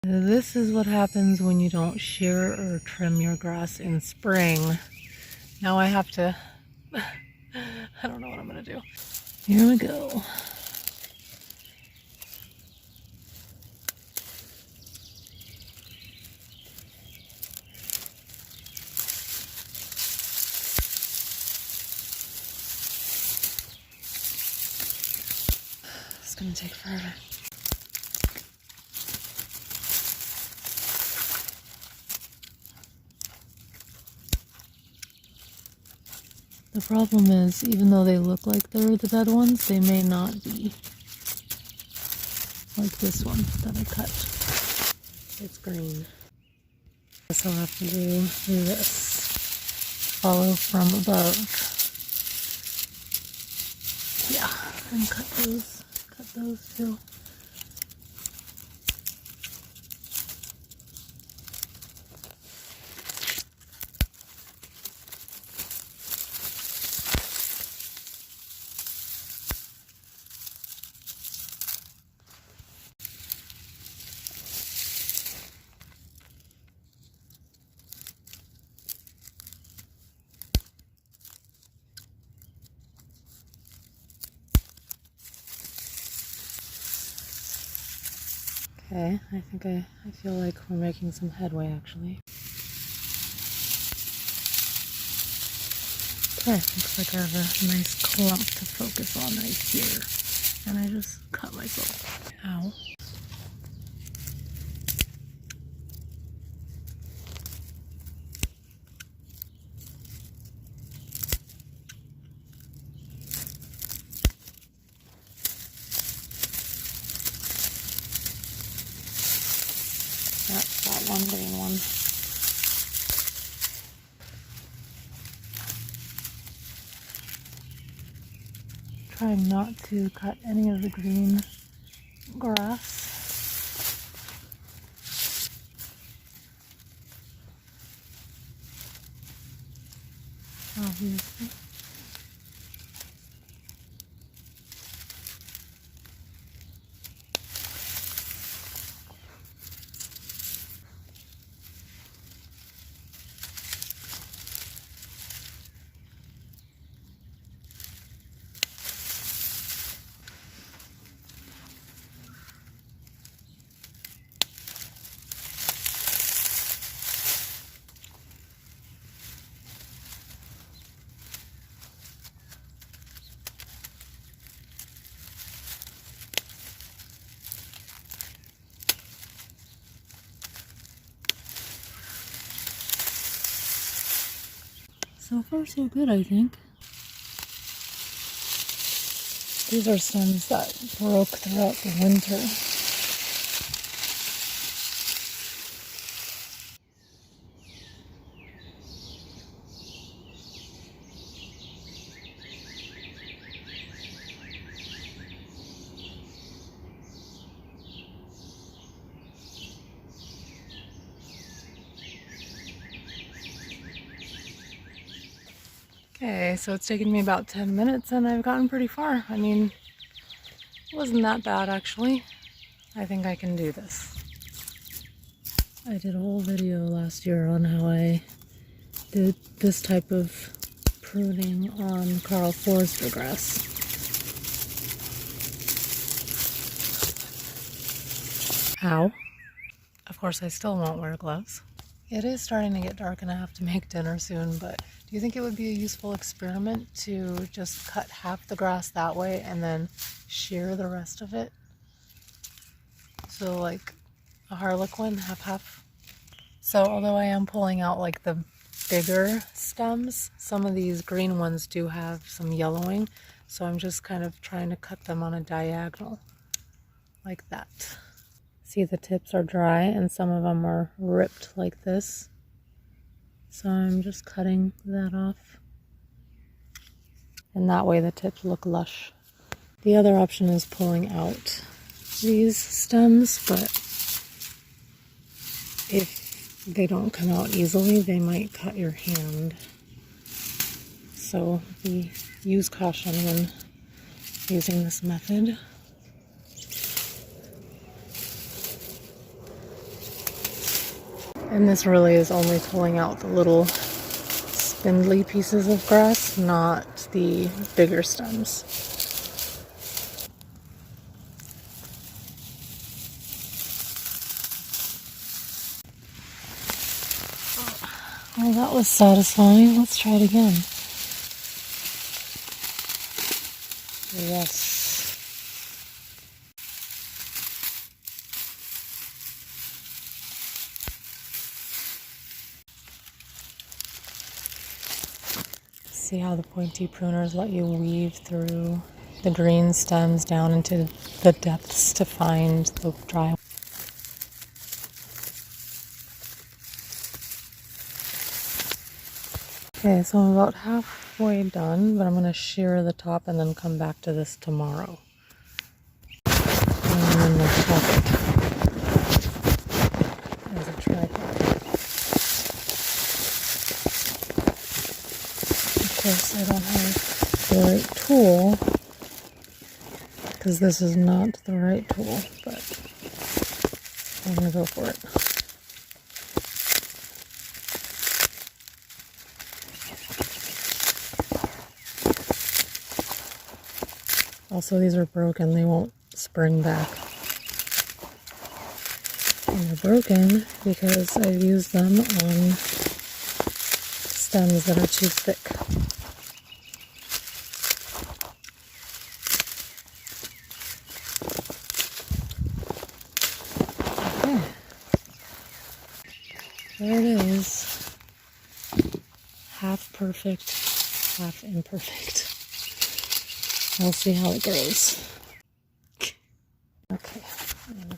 This is what happens when you don't shear or trim your grass in spring. Now I have to, I don't know what I'm gonna do. Here we go. It's gonna take forever. The problem is, even though they look like they're the dead ones, they may not be. Like this one that I cut. It's green. So I'll have to do this. Follow from above. Yeah, and cut those too. Okay, I think I feel like we're making some headway actually. Okay, looks like I have a nice clump to focus on right here. And I just cut myself. Ow. That's that one green one. Try not to cut any of the green grass. Obviously. So far so good, I think. These are stems that broke throughout the winter. Okay, so it's taken me about 10 minutes and I've gotten pretty far. I mean, it wasn't that bad actually. I think I can do this. I did a whole video last year on how I did this type of pruning on Karl Forster grass. Ow. Of course, I still won't wear gloves. It is starting to get dark and I have to make dinner soon, but do you think it would be a useful experiment to just cut half the grass that way and then shear the rest of it? So like a harlequin, half. So although I am pulling out like the bigger stems, some of these green ones do have some yellowing. So I'm just kind of trying to cut them on a diagonal like that. See, the tips are dry and some of them are ripped like this. So I'm just cutting that off. And that way the tips look lush. The other option is pulling out these stems, but if they don't come out easily, they might cut your hand. So use caution when using this method. And this really is only pulling out the little spindly pieces of grass, not the bigger stems. Well, that was satisfying. Let's try it again. Yes. See how the pointy pruners let you weave through the green stems down into the depths to find the dry. Okay, so I'm about halfway done, but I'm going to shear the top and then come back to this tomorrow. And then we'll top it as a tripod. Of course, I don't have the right tool, because this is not the right tool, but I'm going to go for it. Also, these are broken, they won't spring back. And they're broken because I've used them on stems that are too thick. Okay. There it is. Half perfect, half imperfect. We'll see how it goes. Okay, I'm going to